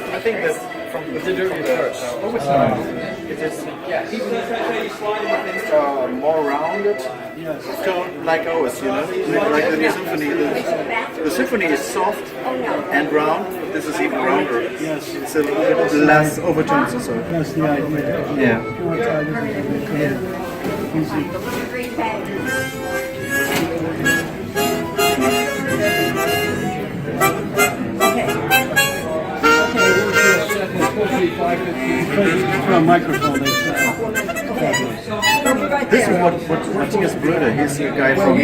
I think that from the it is more rounded. Yes. So like ours, you know, like the symphony. The symphony is soft and round. This is even rounder. Yes. It's a little bit less overtones or so. That's the idea. Yeah. You want to try this? Easy. For a microphone, This is what Matthias Bröder, he's a guy from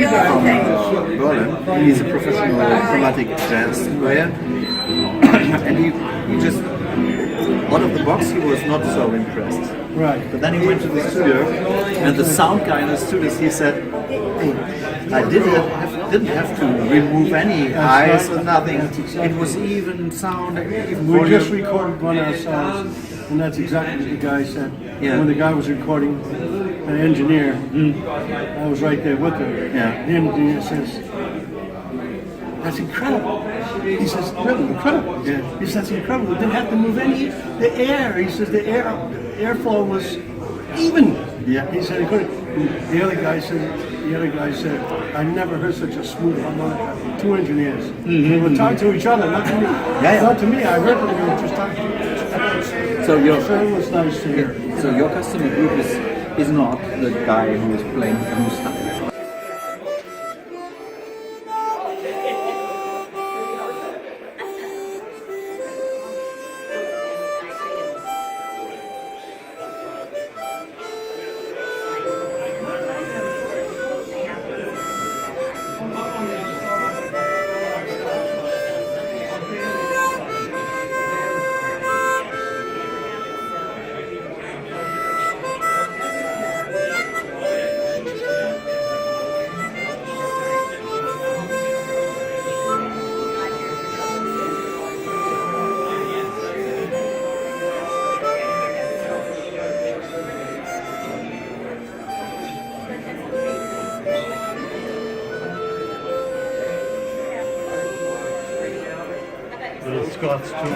Berlin. He's a professional chromatic jazz player. And he just, out of the box, he was not so impressed. Right. But then he went to the studio, and the sound guy in the studio, he said, hey, I didn't have to remove any highs or nothing. It was even sound, even We volume. just recorded one ourselves, and that's exactly what the guy said. Yeah. When the guy was recording, an engineer, I was right there with him. Yeah. The engineer says, that's incredible. He says, really incredible. Yeah. He says, that's incredible. We didn't have to move any, the air. He says, the airflow was even. Yeah. He said he couldn't. The other guy said, I never heard such a smooth harmonica. Two engineers. They were talking to each other, not to me. Yeah. Not to me. I heard them. They were just talking to each other. So So it was nice to hear. So your customer group is not the guy who is playing the new style. Scott's too.